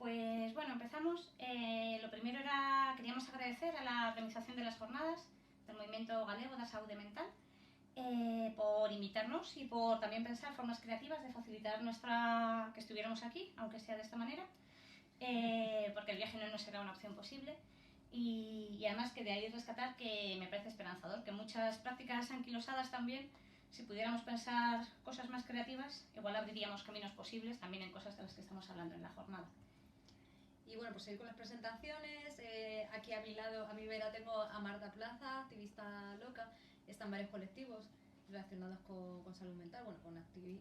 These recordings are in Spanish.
Pues bueno, empezamos. Lo primero queríamos agradecer a la organización de las jornadas del Movimiento Galego da Saúde Mental por invitarnos y por también pensar formas creativas de facilitar que estuviéramos aquí, aunque sea de esta manera, porque el viaje no nos era una opción posible. Y además que de ahí rescatar que me parece esperanzador, que muchas prácticas anquilosadas también, si pudiéramos pensar cosas más creativas, igual abriríamos caminos posibles también en cosas de las que estamos hablando en la jornada. Y bueno, pues seguir con las presentaciones. Aquí a mi lado, a mi vera, tengo a Marta Plaza, activista loca. Están varios colectivos relacionados con salud mental, bueno,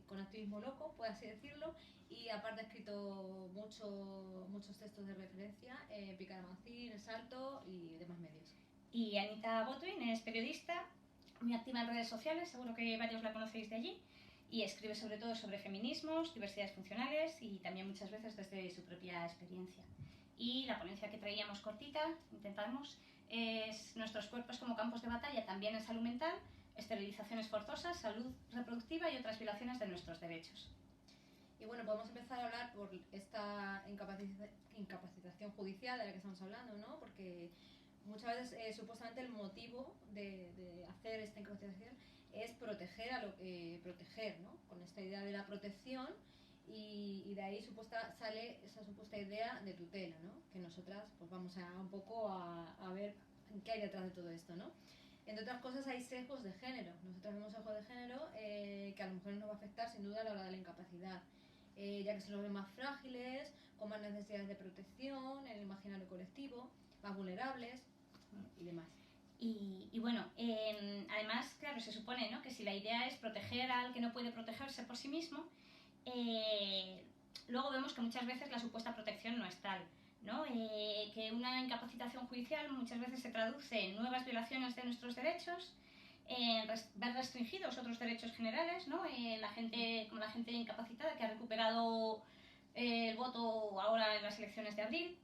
con activismo loco, por así decirlo. Y aparte ha escrito muchos textos de referencia, Picar Mancín, El Salto y demás medios. Y Anita Botwin es periodista, muy activa en redes sociales, seguro que varios la conocéis de allí, y escribe sobre todo sobre feminismos, diversidades funcionales y también muchas veces desde su propia experiencia. Y la ponencia que traíamos cortita, intentamos, es nuestros cuerpos como campos de batalla también en salud mental, esterilizaciones forzosas, salud reproductiva y otras violaciones de nuestros derechos. Y bueno, podemos empezar a hablar por esta incapacitación judicial de la que estamos hablando, ¿no? Porque muchas veces supuestamente el motivo de hacer esta incapacitación es proteger proteger, ¿no? Con esta idea de la protección y de ahí sale esa supuesta idea de tutela, ¿no? Que nosotras pues vamos a un poco a ver qué hay detrás de todo esto, ¿no? Entre otras cosas hay sesgos de género. Nosotros vemos sesgos de género que a las mujeres nos va a afectar sin duda a la hora de la incapacidad. Ya que se los ven más frágiles, con más necesidades de protección en el imaginario colectivo, más vulnerables y demás. Y bueno, además, claro, se supone, ¿no?, que si la idea es proteger al que no puede protegerse por sí mismo, luego vemos que muchas veces la supuesta protección no es tal, ¿no? Que una incapacitación judicial muchas veces se traduce en nuevas violaciones de nuestros derechos, ver restringidos otros derechos generales, ¿no? Como la gente incapacitada que ha recuperado el voto ahora en las elecciones de abril.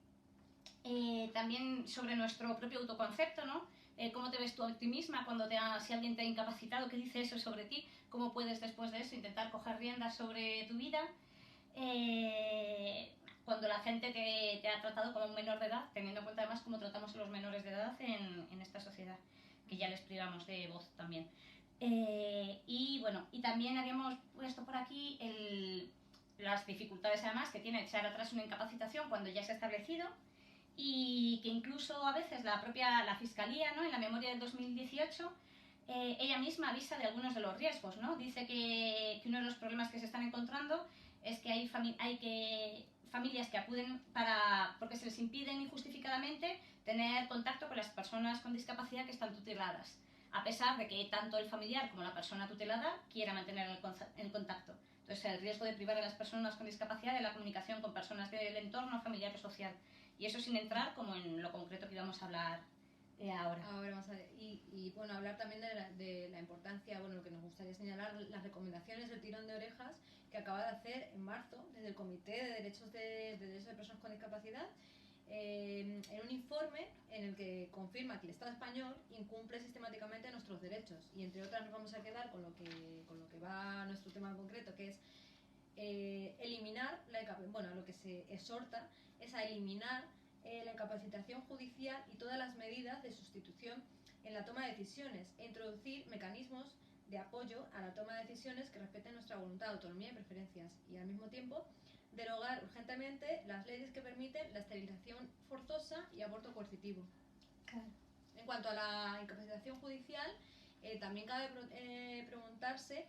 También sobre nuestro propio autoconcepto, ¿no? ¿Cómo te ves tú a ti misma si alguien te ha incapacitado? ¿Qué dice eso sobre ti? ¿Cómo puedes después de eso intentar coger riendas sobre tu vida? Cuando la gente te ha tratado como un menor de edad, teniendo en cuenta además cómo tratamos a los menores de edad en esta sociedad, que ya les privamos de voz también. Y bueno, y también habíamos puesto por aquí las dificultades además que tiene echar atrás una incapacitación cuando ya se ha establecido, y que incluso a veces la Fiscalía, ¿no?, en la memoria del 2018, ella misma avisa de algunos de los riesgos, ¿no? Dice que uno de los problemas que se están encontrando es que hay familias que acuden porque se les impiden injustificadamente tener contacto con las personas con discapacidad que están tuteladas, a pesar de que tanto el familiar como la persona tutelada quiera mantener el contacto. Entonces, el riesgo de privar a las personas con discapacidad de la comunicación con personas del entorno familiar o social. Y eso sin entrar como en lo concreto que íbamos a hablar ahora. Ahora vamos a ver. Y bueno, hablar también de la importancia, bueno, lo que nos gustaría señalar, las recomendaciones del tirón de orejas que acaba de hacer en marzo desde el Comité de Derechos de Personas con Discapacidad, en un informe en el que confirma que el Estado español incumple sistemáticamente nuestros derechos, y entre otras nos vamos a quedar con lo que va nuestro tema en concreto, que es eliminar lo que se exhorta es a eliminar la incapacitación judicial y todas las medidas de sustitución en la toma de decisiones e introducir mecanismos de apoyo a la toma de decisiones que respeten nuestra voluntad, autonomía y preferencias, y al mismo tiempo derogar urgentemente las leyes que permiten la esterilización forzosa y aborto coercitivo. Claro. En cuanto a la incapacitación judicial, también cabe preguntarse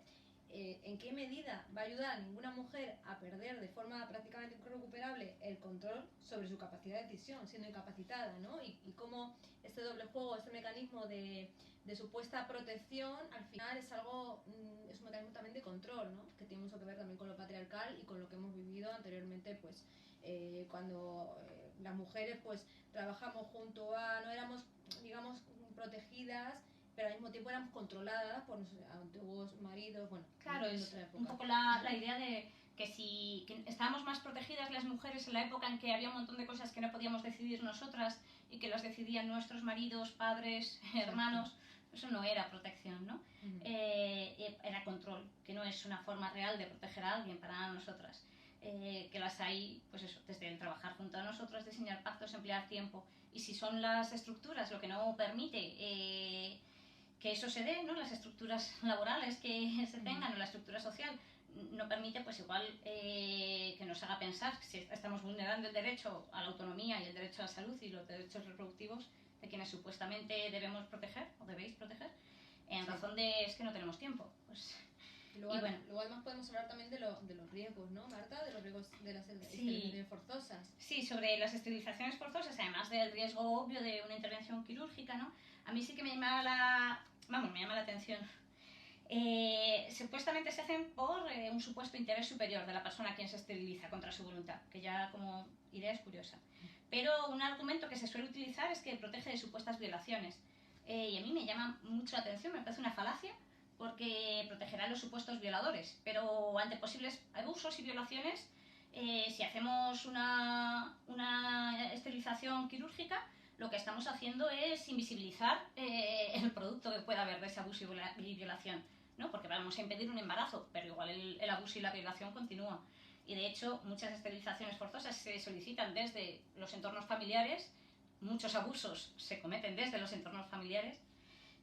en qué medida va a ayudar a ninguna mujer a perder de forma prácticamente irrecuperable el control sobre su capacidad de decisión, siendo incapacitada, ¿no? Y cómo este doble juego, este mecanismo de supuesta protección, al final es un mecanismo también de control, ¿no? Que tiene mucho que ver también con lo patriarcal y con lo que hemos vivido anteriormente, pues cuando las mujeres pues trabajamos junto no éramos, digamos, protegidas, pero al mismo tiempo éramos controladas por nuestros antiguos maridos. Bueno, claro, es un poco la idea de que estábamos más protegidas las mujeres en la época en que había un montón de cosas que no podíamos decidir nosotras y que las decidían nuestros maridos, padres, hermanos. Eso no era protección, ¿no? Era control, que no es una forma real de proteger a alguien para nosotras. que las hay, pues eso, desde el trabajar junto a nosotros, diseñar pactos, emplear tiempo. Y si son las estructuras lo que no permite que eso se dé, ¿no? Las estructuras laborales que se tengan o la estructura social no permite, pues igual que nos haga pensar si estamos vulnerando el derecho a la autonomía y el derecho a la salud y los derechos reproductivos de quienes supuestamente debemos proteger o debéis proteger, en razón de es que no tenemos tiempo. Pues, luego, y bueno, luego además podemos hablar también de los riesgos, ¿no, Marta? De los riesgos de las esterilizaciones forzosas. Sí, sobre las esterilizaciones forzosas, además del riesgo obvio de una intervención quirúrgica, ¿no? A mí sí que me llama la atención. Supuestamente se hacen por un supuesto interés superior de la persona a quien se esteriliza contra su voluntad, que ya como idea es curiosa. Pero un argumento que se suele utilizar es que protege de supuestas violaciones. Y a mí me llama mucho la atención, me parece una falacia, porque protegerá a los supuestos violadores. Pero ante posibles abusos y violaciones, si hacemos una esterilización quirúrgica, lo que estamos haciendo es invisibilizar el producto que pueda haber de ese abuso y violación, ¿no? Porque vamos a impedir un embarazo, pero igual el abuso y la violación continúan. Y de hecho, muchas esterilizaciones forzosas se solicitan desde los entornos familiares, muchos abusos se cometen desde los entornos familiares,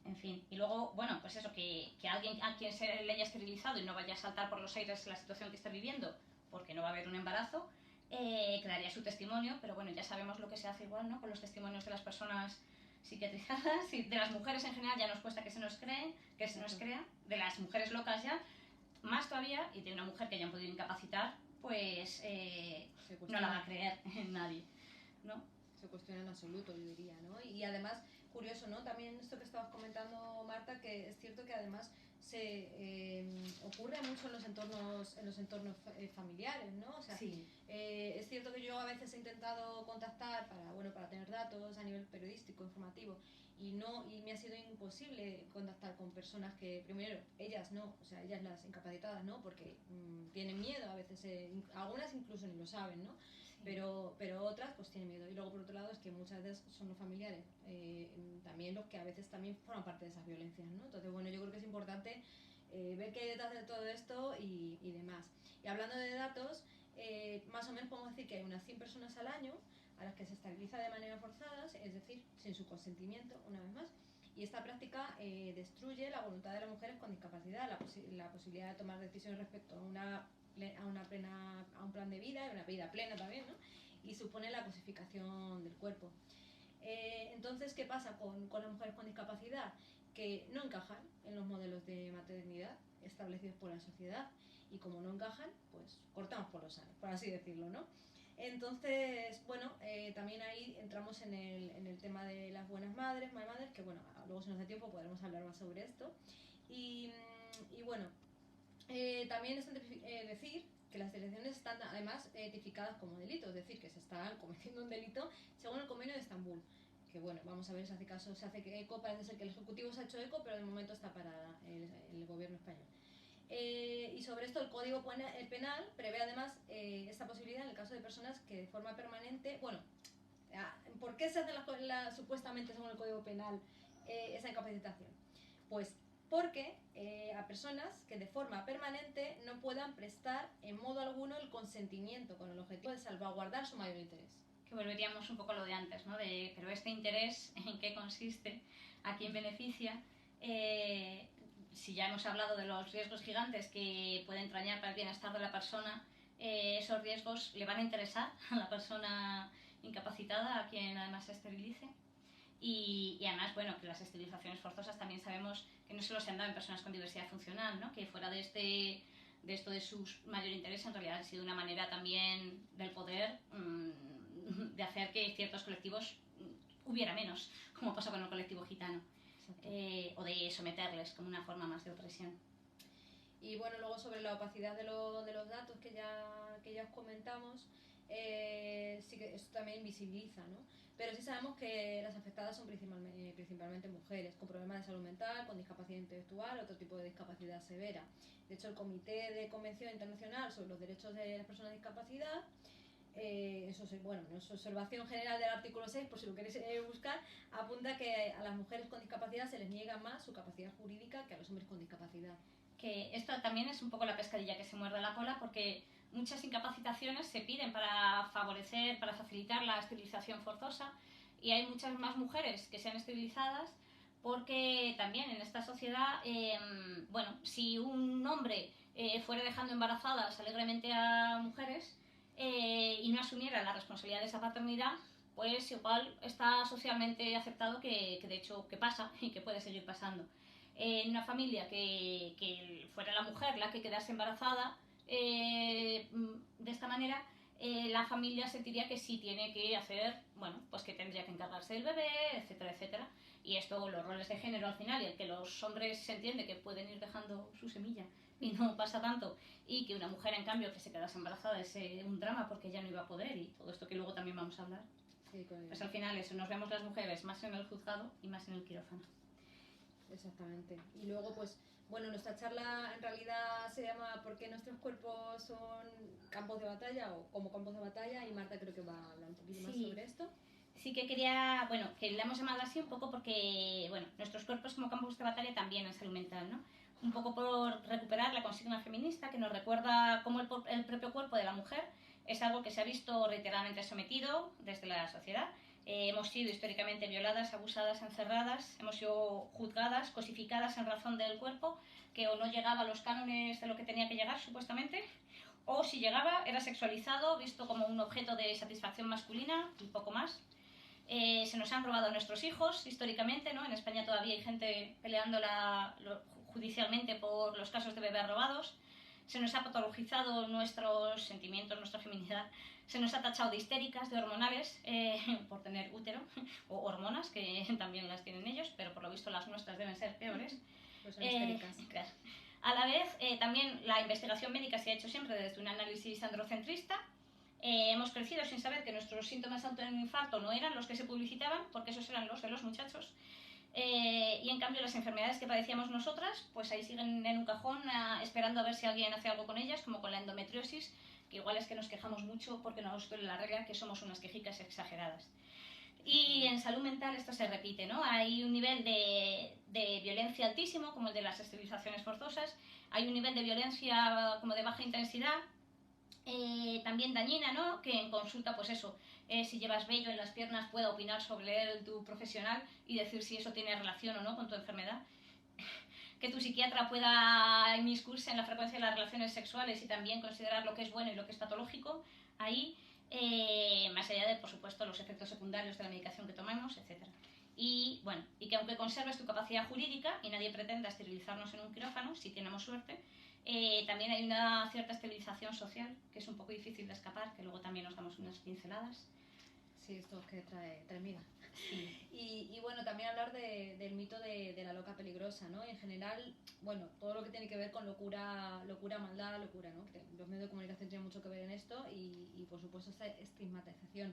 en fin. Y luego, bueno, pues eso, que alguien a quien se le haya esterilizado y no vaya a saltar por los aires la situación que está viviendo, porque no va a haber un embarazo, quedaría su testimonio, pero bueno, ya sabemos lo que se hace igual, ¿no? Con los testimonios de las personas psiquiatrizadas y de las mujeres en general ya nos cuesta que se nos creen, que se nos crea, de las mujeres locas ya, más todavía, y de una mujer que hayan podido incapacitar, pues no la va a creer nadie, ¿no? Se cuestiona en absoluto, yo diría, ¿no? Y además, curioso, ¿no? También esto que estabas comentando, Marta, que es cierto que además se ocurre mucho en los entornos familiares, ¿no? O sea, sí. Es cierto que yo a veces he intentado contactar para tener datos a nivel periodístico, informativo, y me ha sido imposible contactar con personas que, primero, ellas las incapacitadas, ¿no? Porque tienen miedo, a veces, algunas incluso ni lo saben, ¿no? Pero otras pues tienen miedo. Y luego por otro lado es que muchas veces son los familiares también los que a veces también forman parte de esas violencias, ¿no? Entonces bueno, yo creo que es importante ver qué hay detrás de todo esto y demás. Y hablando de datos, más o menos podemos decir que hay unas 100 personas al año a las que se esteriliza de manera forzada, es decir, sin su consentimiento, una vez más. Y esta práctica destruye la voluntad de las mujeres con discapacidad, la posibilidad de tomar decisiones respecto a un plan de vida y una vida plena también, ¿no? Y supone la cosificación del cuerpo. Entonces, ¿qué pasa con las mujeres con discapacidad? Que no encajan en los modelos de maternidad establecidos por la sociedad, y como no encajan, pues cortamos por los sanos, por así decirlo, ¿no? Entonces, bueno, también ahí entramos en el tema de las buenas madres, que bueno, luego si nos da tiempo podremos hablar más sobre esto. Y bueno, también es decir que las elecciones están además tipificadas como delito, es decir, que se están cometiendo un delito según el Convenio de Estambul. Que bueno, vamos a ver si hace caso, se hace eco, parece ser que el Ejecutivo se ha hecho eco, pero de momento está para el Gobierno español. Y sobre esto el Código Penal prevé además esta posibilidad en el caso de personas que de forma permanente, bueno, ¿por qué se hace supuestamente según el Código Penal esa incapacitación? Pues porque a personas que de forma permanente no puedan prestar en modo alguno el consentimiento con el objetivo de salvaguardar su mayor interés. Que volveríamos un poco a lo de antes, ¿no? Pero este interés, ¿en qué consiste? ¿A quién beneficia? Si ya hemos hablado de los riesgos gigantes que puede entrañar para el bienestar de la persona, esos riesgos le van a interesar a la persona incapacitada, a quien además se esterilice. Y además, bueno, que las esterilizaciones forzosas también sabemos que no solo se han dado en personas con diversidad funcional, ¿no? Que fuera de esto de su mayor interés, en realidad ha sido una manera también del poder de hacer que ciertos colectivos hubiera menos, como pasó con el colectivo gitano, o de someterles como una forma más de opresión. Y bueno, luego sobre la opacidad de los datos que ya os comentamos, sí que esto también visibiliza, ¿no? Pero sí sabemos que las afectadas son principalmente mujeres con problemas de salud mental, con discapacidad intelectual, otro tipo de discapacidad severa. De hecho, el Comité de Convención Internacional sobre los Derechos de las Personas con Discapacidad, en su observación general del artículo 6, por si lo queréis buscar, apunta que a las mujeres con discapacidad se les niega más su capacidad jurídica que a los hombres con discapacidad. Que esto también es un poco la pescadilla que se muerde la cola, porque muchas incapacitaciones se piden para favorecer, para facilitar la esterilización forzosa, y hay muchas más mujeres que sean esterilizadas porque también en esta sociedad, bueno, si un hombre fuera dejando embarazadas alegremente a mujeres y no asumiera la responsabilidad de esa paternidad, pues igual está socialmente aceptado que de hecho que pasa y que puede seguir pasando. En una familia que fuera la mujer la que quedase embarazada, de esta manera, la familia sentiría que sí tiene que hacer, bueno, pues que tendría que encargarse del bebé, etcétera, etcétera. Y esto, los roles de género al final, y el que los hombres se entiende que pueden ir dejando su semilla y no pasa tanto, y que una mujer en cambio que se quedase embarazada es un drama porque ya no iba a poder, y todo esto que luego también vamos a hablar. Sí, Pues al final eso, nos vemos las mujeres más en el juzgado y más en el quirófano. Exactamente. Y luego, pues, bueno, nuestra charla en realidad se llama ¿Por qué nuestros cuerpos son campos de batalla o como campos de batalla? Y Marta creo que va a hablar un poquito más sobre esto. Sí que quería, bueno, que la hemos llamado así un poco porque, bueno, nuestros cuerpos como campos de batalla también en salud mental, ¿no? Un poco por recuperar la consigna feminista que nos recuerda cómo el propio cuerpo de la mujer es algo que se ha visto reiteradamente sometido desde la sociedad. Hemos sido históricamente violadas, abusadas, encerradas, hemos sido juzgadas, cosificadas en razón del cuerpo, que o no llegaba a los cánones de lo que tenía que llegar, supuestamente, o si llegaba era sexualizado, visto como un objeto de satisfacción masculina y poco más. Se nos han robado a nuestros hijos históricamente, ¿no? En España todavía hay gente peleando judicialmente por los casos de bebés robados. Se nos ha patologizado nuestros sentimientos, nuestra feminidad. Se nos ha tachado de histéricas, de hormonales, por tener útero, o hormonas, que también las tienen ellos, pero por lo visto las nuestras deben ser peores. Pues son histéricas. Claro. A la vez, también la investigación médica se ha hecho siempre desde un análisis androcentrista. Hemos crecido sin saber que nuestros síntomas ante un infarto no eran los que se publicitaban, porque esos eran los de los muchachos. Y en cambio las enfermedades que padecíamos nosotras, pues ahí siguen en un cajón esperando a ver si alguien hace algo con ellas, como con la endometriosis, que igual es que nos quejamos mucho porque nos duele la regla, que somos unas quejicas exageradas. Y en salud mental esto se repite, ¿no? Hay un nivel de violencia altísimo, como el de las esterilizaciones forzosas, hay un nivel de violencia como de baja intensidad, también dañina, ¿no? Que en consulta, pues eso, si llevas vello en las piernas pueda opinar sobre tu profesional y decir si eso tiene relación o no con tu enfermedad. Que tu psiquiatra pueda inmiscuirse en la frecuencia de las relaciones sexuales y también considerar lo que es bueno y lo que es patológico, ahí, más allá de, por supuesto, los efectos secundarios de la medicación que tomemos, etc. Y bueno, y que aunque conserves tu capacidad jurídica y nadie pretenda esterilizarnos en un quirófano, si tenemos suerte, también hay una cierta esterilización social que es un poco difícil de escapar, que luego también nos damos unas pinceladas. Sí, esto es que trae miedo. Sí. Y bueno, también hablar del mito de la loca peligrosa, ¿no? En general, bueno, todo lo que tiene que ver con locura, maldad, locura, ¿no? Que los medios de comunicación tienen mucho que ver en esto y por supuesto esta estigmatización,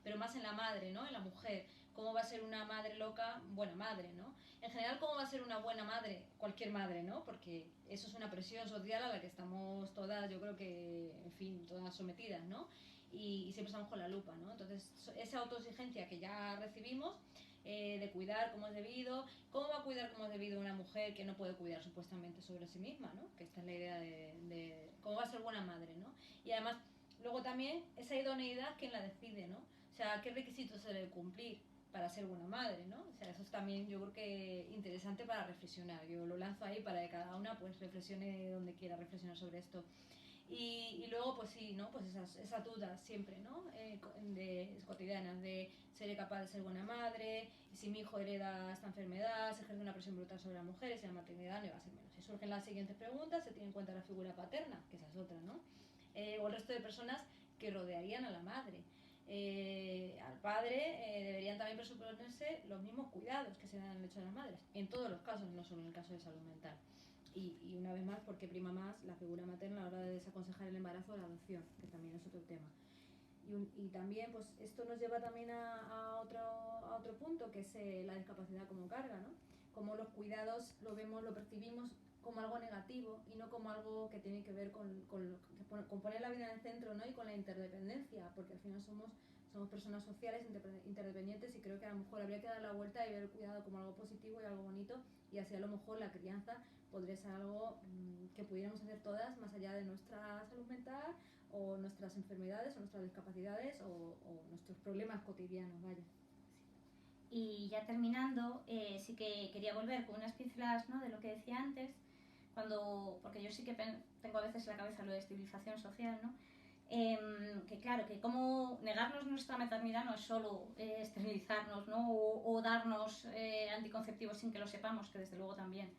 pero más en la madre, ¿no? En la mujer. ¿Cómo va a ser una madre loca? Buena madre, ¿no? En general, ¿cómo va a ser una buena madre? Cualquier madre, ¿no? Porque eso es una presión social a la que estamos todas, yo creo que, en fin, todas sometidas, ¿no? Y siempre estamos con la lupa, ¿no? Entonces, esa autoexigencia que ya recibimos de cuidar como es debido, ¿cómo va a cuidar como es debido una mujer que no puede cuidar supuestamente sobre sí misma, ¿no? Que esta es la idea de cómo va a ser buena madre, ¿no? Y además, luego también, esa idoneidad, ¿quién la decide, no? O sea, ¿qué requisitos se debe cumplir para ser buena madre, ¿no? O sea, eso es también yo creo que interesante para reflexionar. Yo lo lanzo ahí para que cada una pues reflexione donde quiera reflexionar sobre esto. Y luego, pues sí, ¿no? Pues esas dudas siempre, ¿no? Cotidianas de seré capaz de ser buena madre, y si mi hijo hereda esta enfermedad, se ejerce una presión brutal sobre la mujer, y si la maternidad no va a ser menos. Si surgen las siguientes preguntas, se tiene en cuenta la figura paterna, que esa es otra, ¿no? O el resto de personas que rodearían a la madre. Al padre deberían también presuponerse los mismos cuidados que se dan al hecho de las madres, en todos los casos, no solo en el caso de salud mental. Y una vez más, porque prima más la figura materna a la hora de desaconsejar el embarazo o la adopción, que también es otro tema. Y también, pues esto nos lleva también a otro punto, que es la discapacidad como carga, ¿no? Como los cuidados lo vemos, lo percibimos como algo negativo y no como algo que tiene que ver con poner la vida en el centro, ¿no? Y con la interdependencia, porque al final somos somos personas sociales, interdependientes, y creo que a lo mejor habría que dar la vuelta y ver el cuidado como algo positivo y algo bonito, y así a lo mejor la crianza podría ser algo que pudiéramos hacer todas, más allá de nuestra salud mental o nuestras enfermedades o nuestras discapacidades o nuestros problemas cotidianos, vaya. Y ya terminando, sí que quería volver con unas pinceladas, ¿no?, de lo que decía antes, porque yo sí que tengo a veces en la cabeza lo de estabilización social, ¿no? Que claro, que como negarnos nuestra maternidad no es solo esterilizarnos, ¿no?, o darnos anticonceptivos sin que lo sepamos, que desde luego también.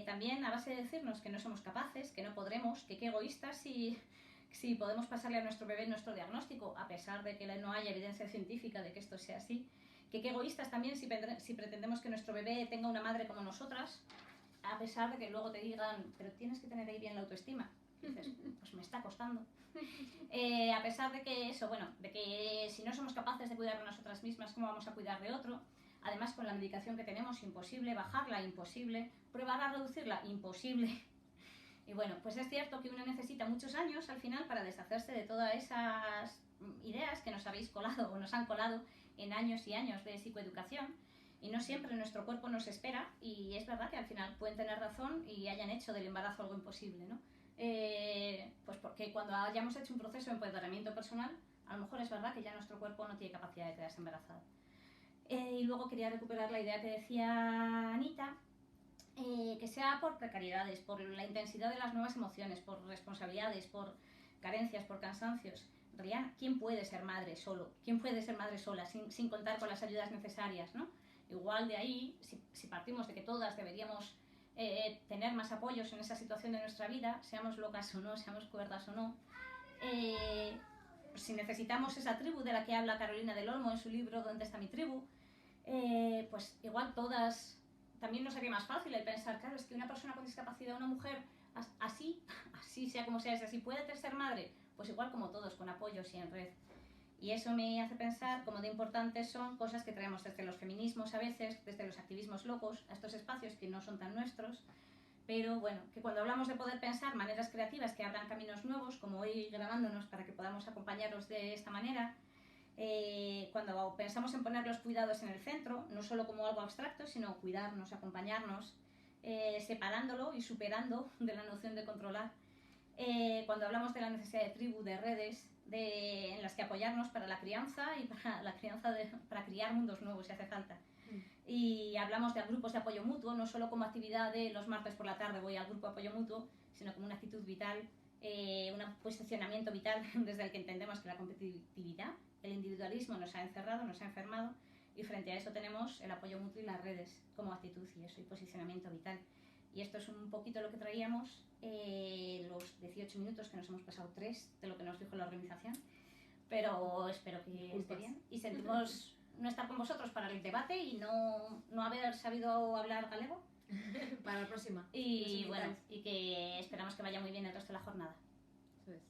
También a base de decirnos que no somos capaces, que no podremos, que qué egoístas si podemos pasarle a nuestro bebé nuestro diagnóstico, a pesar de que no haya evidencia científica de que esto sea así. Que qué egoístas también si pretendemos que nuestro bebé tenga una madre como nosotras, a pesar de que luego te digan, pero tienes que tener ahí bien la autoestima. Y dices, pues me está costando. A pesar de que eso, bueno, de que si no somos capaces de cuidar de nosotras mismas, ¿cómo vamos a cuidar de otro? Además, con la medicación que tenemos, imposible. Bajarla, imposible. Probar a reducirla, imposible. Y bueno, pues es cierto que uno necesita muchos años al final para deshacerse de todas esas ideas que nos habéis colado o nos han colado en años y años de psicoeducación, y no siempre nuestro cuerpo nos espera, y es verdad que al final pueden tener razón y hayan hecho del embarazo algo imposible, ¿no? Pues porque cuando hayamos hecho un proceso de empoderamiento personal, a lo mejor es verdad que ya nuestro cuerpo no tiene capacidad de quedarse embarazado. Y luego quería recuperar la idea que decía Anita, que sea por precariedades, por la intensidad de las nuevas emociones, por responsabilidades, por carencias, por cansancios. En realidad, ¿quién puede ser madre solo? ¿Quién puede ser madre sola sin contar con las ayudas necesarias, ¿no? Igual de ahí, si partimos de que todas deberíamos tener más apoyos en esa situación de nuestra vida, seamos locas o no, seamos cuerdas o no, si necesitamos esa tribu de la que habla Carolina del Olmo en su libro ¿Dónde está mi tribu?, pues igual todas, también nos sería más fácil el pensar, claro, es que una persona con discapacidad, una mujer así sea como sea, así puede ser madre, pues igual como todos, con apoyos y en red. Y eso me hace pensar cómo de importantes son cosas que traemos desde los feminismos a veces, desde los activismos locos, a estos espacios que no son tan nuestros, pero bueno, que cuando hablamos de poder pensar maneras creativas que abran caminos nuevos, como hoy grabándonos para que podamos acompañaros de esta manera, cuando pensamos en poner los cuidados en el centro, no solo como algo abstracto, sino cuidarnos, acompañarnos, separándolo y superando de la noción de controlar. Cuando hablamos de la necesidad de tribu, de redes, en las que apoyarnos para la crianza y para criar mundos nuevos si hace falta. Y hablamos de grupos de apoyo mutuo, no solo como actividad de los martes por la tarde voy al grupo de apoyo mutuo, sino como una actitud vital, un posicionamiento vital desde el que entendemos que la competitividad, el individualismo nos ha encerrado, nos ha enfermado, y frente a eso tenemos el apoyo mutuo y las redes como actitud y eso, y posicionamiento vital. Y esto es un poquito lo que traíamos, los 18 minutos que nos hemos pasado 3 de lo que nos dijo la organización, pero espero que esté bien. Y sentimos no estar con vosotros para el debate y no haber sabido hablar galego. Para la próxima. Y bueno, y que esperamos que vaya muy bien el resto de la jornada. Eso es.